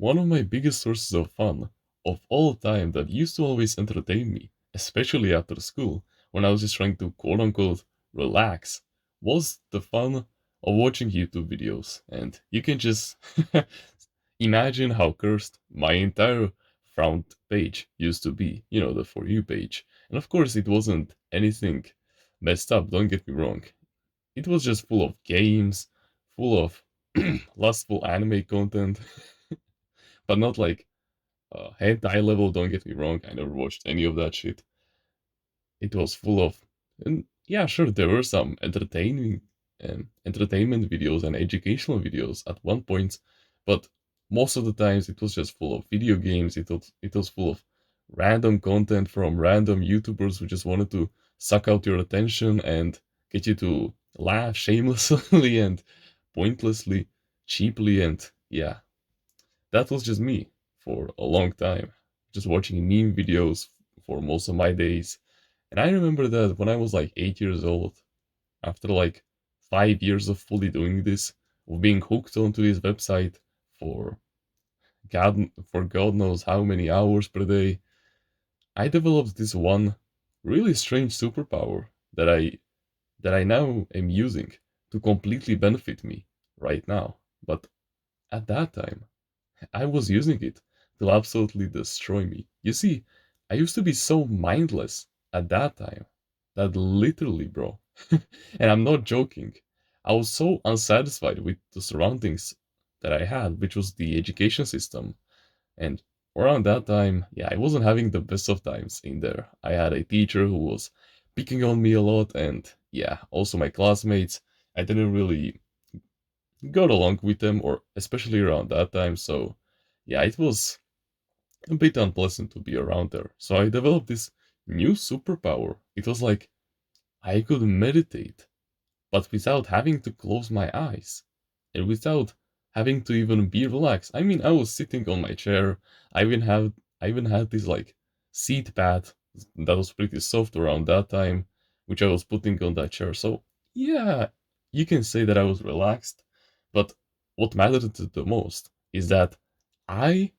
One of my biggest sources of fun of all time that used to always entertain me, especially after school, when I was just trying to quote unquote relax, was the fun of watching YouTube videos. And you can just imagine how cursed my entire front page used to be, the For You page. And of course, it wasn't anything messed up, don't get me wrong. It was just full of games, full of lustful anime content, but not like hentai level, don't get me wrong, I never watched any of that shit. It was full of, and yeah, sure, there were some entertainment videos and educational videos at one point, but most of the times it was just full of video games. It was full of random content from random YouTubers who just wanted to suck out your attention and get you to laugh shamelessly and pointlessly, cheaply, and yeah, that was just me for a long time, just watching meme videos for most of my days. And I remember that when I was like 8 years old, after like 5 years of fully doing this, of being hooked onto this website for God knows how many hours per day, I developed this one really strange superpower that I now am using to completely benefit me right now. But at that time, I was using it to absolutely destroy me. You see, I used to be so mindless at that time that literally, bro, and I'm not joking, I was so unsatisfied with the surroundings that I had, which was the education system. And around that time, yeah, I wasn't having the best of times in there. I had a teacher who was picking on me a lot, and yeah, also my classmates. I didn't really got along with them, or especially around that time. So, yeah, it was a bit unpleasant to be around there. So I developed this new superpower. It was like I could meditate, but without having to close my eyes and without having to even be relaxed. I mean, I was sitting on my chair. I even had this like seat pad that was pretty soft around that time, which I was putting on that chair. So yeah, you can say that I was relaxed, but what mattered the most is that I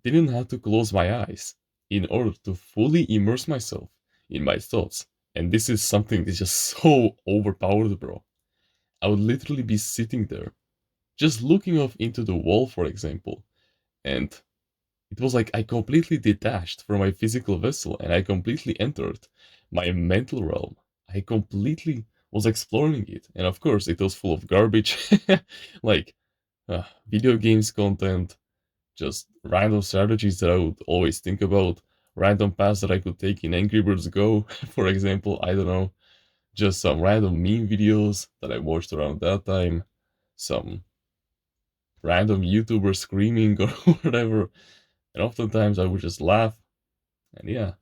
didn't have to close my eyes in order to fully immerse myself in my thoughts. And this is something that's just so overpowered, bro. I would literally be sitting there, just looking off into the wall, for example, and it was like I completely detached from my physical vessel and I completely entered my mental realm. I completely was exploring it. And of course, it was full of garbage, like video games content, just random strategies that I would always think about, random paths that I could take in Angry Birds Go, for example. I don't know, just some random meme videos that I watched around that time, some random YouTuber screaming or whatever. And oftentimes I would just laugh. And yeah,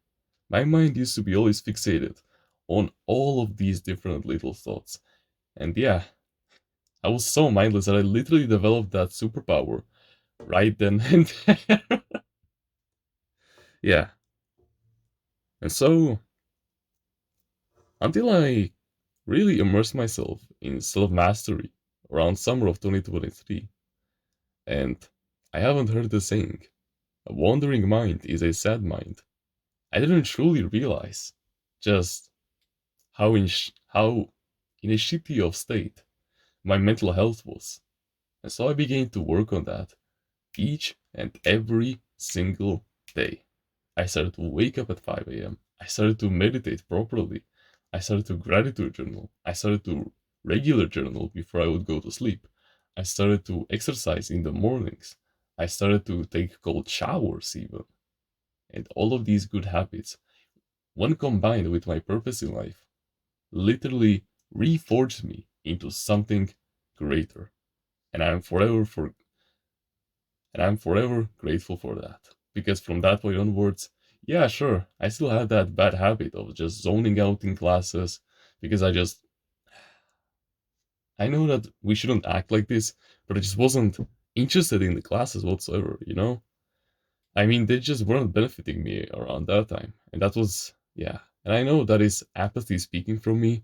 my mind used to be always fixated on all of these different little thoughts. And yeah, I was so mindless that I literally developed that superpower right then and there. Yeah. And so, until I really immersed myself in self mastery around summer of 2023, and I haven't heard the saying, a wandering mind is a sad mind. I didn't truly realize just how in a shitty of state my mental health was. And so I began to work on that each and every single day. I started to wake up at 5 a.m. I started to meditate properly. I started to gratitude journal. I started to regular journal before I would go to sleep. I started to exercise in the mornings. I started to take cold showers even. And all of these good habits, when combined with my purpose in life, literally reforged me into something greater. And I'm forever grateful for that. Because from that point onwards, yeah, sure, I still had that bad habit of just zoning out in classes because I know that we shouldn't act like this, but I just wasn't interested in the classes whatsoever. I mean, they just weren't benefiting me around that time. And that was, yeah. And I know that is apathy speaking from me,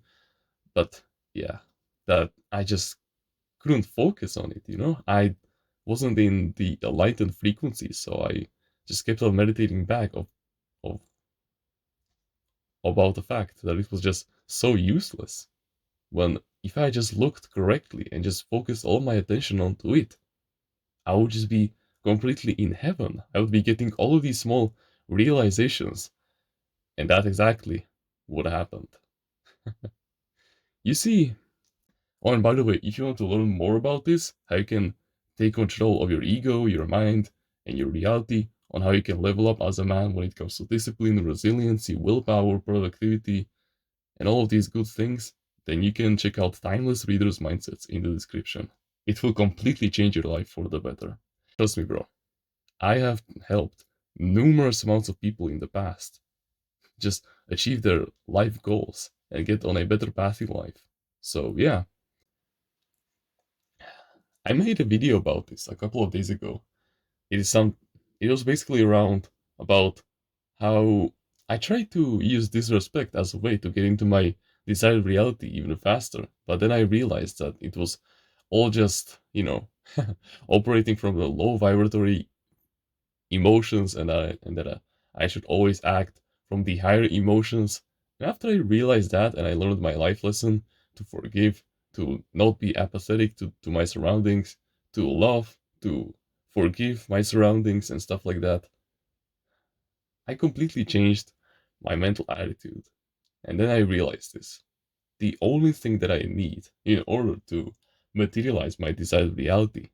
but yeah, that I just couldn't focus on it. I wasn't in the enlightened frequency, so I just kept on meditating back of about the fact that it was just so useless. When if I just looked correctly and just focused all my attention onto it, I would just be completely in heaven. I would be getting all of these small realizations, and that's exactly what happened. You see, oh, and by the way, if you want to learn more about this, how you can take control of your ego, your mind, and your reality, on how you can level up as a man when it comes to discipline, resiliency, willpower, productivity, and all of these good things, then you can check out Timeless Reader's Mindsets in the description. It will completely change your life for the better. Trust me, bro. I have helped numerous amounts of people in the past just achieve their life goals and get on a better path in life. So, yeah, I made a video about this a couple of days ago. It was basically around about how I tried to use disrespect as a way to get into my desired reality even faster, but then I realized that it was all just, operating from the low vibratory emotions, and that I should always act from the higher emotions. And after I realized that and I learned my life lesson to forgive, to not be apathetic to my surroundings, to love, to forgive my surroundings and stuff like that, I completely changed my mental attitude. And then I realized this. The only thing that I need in order to materialize my desired reality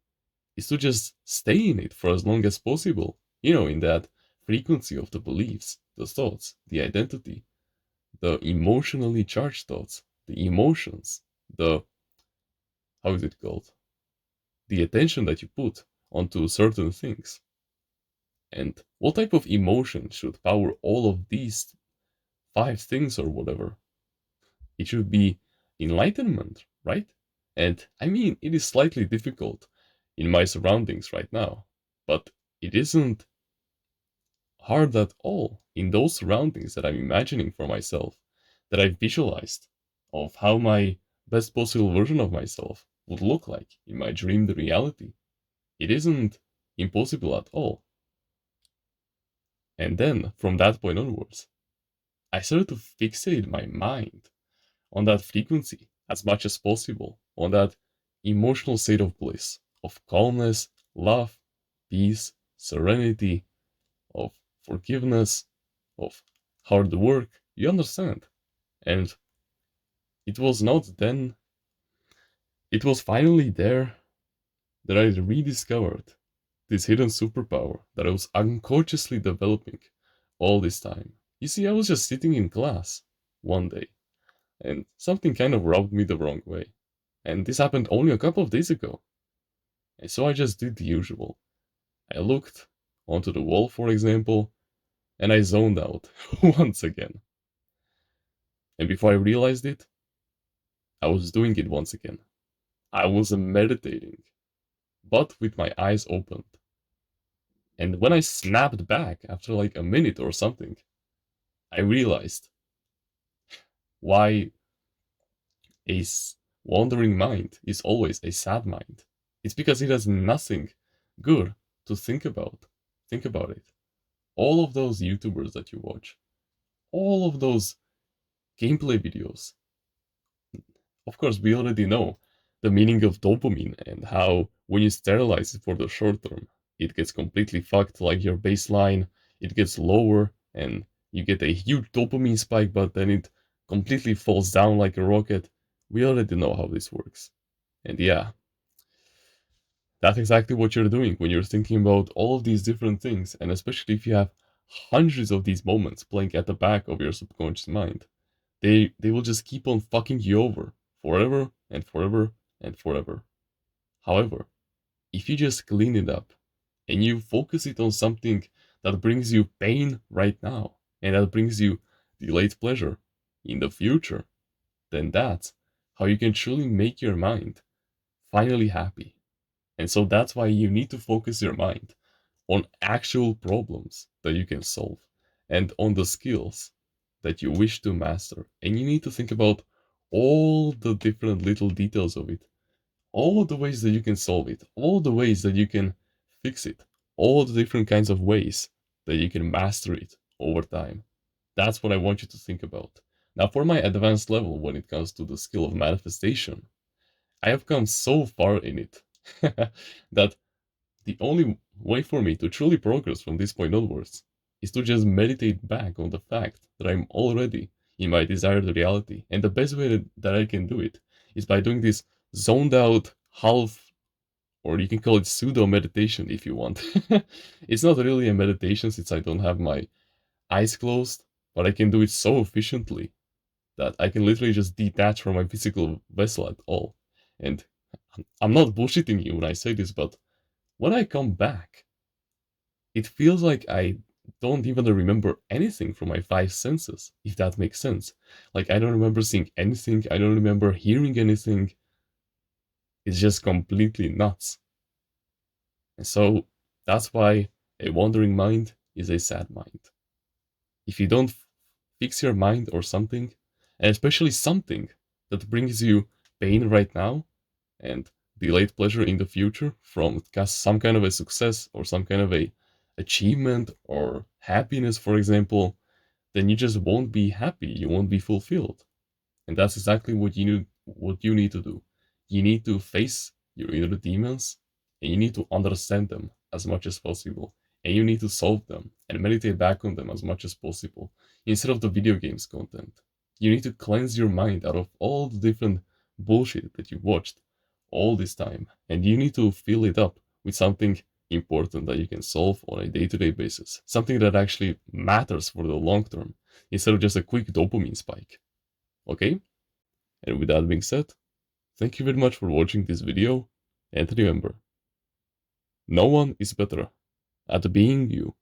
is to just stay in it for as long as possible. In that frequency of the beliefs, the thoughts, the identity, the emotionally charged thoughts, the emotions, the, how is it called? The attention that you put onto certain things. And what type of emotion should power all of these five things or whatever? It should be enlightenment, right? And I mean, it is slightly difficult in my surroundings right now, but it isn't hard at all in those surroundings that I'm imagining for myself, that I've visualized of how my best possible version of myself would look like in my dreamed reality. It isn't impossible at all. And then, from that point onwards, I started to fixate my mind on that frequency as much as possible, on that emotional state of bliss, of calmness, love, peace, serenity, of forgiveness, of hard work. You understand? And it was not then, it was finally there that I rediscovered this hidden superpower that I was unconsciously developing all this time. You see, I was just sitting in class one day, and something kind of rubbed me the wrong way. And this happened only a couple of days ago. And so I just did the usual. I looked onto the wall, for example, and I zoned out once again. And before I realized it, I was doing it once again. I was meditating, but with my eyes opened. And when I snapped back after like a minute or something, I realized why a wandering mind is always a sad mind. It's because it has nothing good to think about. Think about it. All of those YouTubers that you watch, all of those gameplay videos, of course, we already know the meaning of dopamine and how when you sterilize it for the short term, it gets completely fucked, like your baseline, it gets lower and you get a huge dopamine spike, but then it completely falls down like a rocket. We already know how this works. And yeah, that's exactly what you're doing when you're thinking about all of these different things, and especially if you have hundreds of these moments playing at the back of your subconscious mind. They will just keep on fucking you over forever and forever and forever. However, if you just clean it up and you focus it on something that brings you pain right now and that brings you delayed pleasure in the future, then that's how you can truly make your mind finally happy. And so that's why you need to focus your mind on actual problems that you can solve and on the skills that you wish to master. And you need to think about all the different little details of it, all the ways that you can solve it, all the ways that you can fix it, all the different kinds of ways that you can master it over time. That's what I want you to think about. Now, for my advanced level when it comes to the skill of manifestation, I have come so far in it that the only way for me to truly progress from this point onwards is to just meditate back on the fact that I'm already in my desired reality. And the best way that I can do it is by doing this zoned out half, or you can call it pseudo meditation if you want. It's not really a meditation since I don't have my eyes closed, but I can do it so efficiently that I can literally just detach from my physical vessel at all. And I'm not bullshitting you when I say this, but when I come back, it feels like I don't even remember anything from my five senses, if that makes sense. Like, I don't remember seeing anything, I don't remember hearing anything. It's just completely nuts. And so, that's why a wandering mind is a sad mind. If you don't fix your mind or something, and especially something that brings you pain right now and delayed pleasure in the future from some kind of a success or some kind of a achievement or happiness, for example, then you just won't be happy, you won't be fulfilled. And that's exactly what you need to do. You need to face your inner demons and you need to understand them as much as possible. And you need to solve them and meditate back on them as much as possible instead of the video games content. You need to cleanse your mind out of all the different bullshit that you watched all this time. And you need to fill it up with something important that you can solve on a day-to-day basis. Something that actually matters for the long term instead of just a quick dopamine spike. Okay? And with that being said, thank you very much for watching this video, and remember, no one is better at being you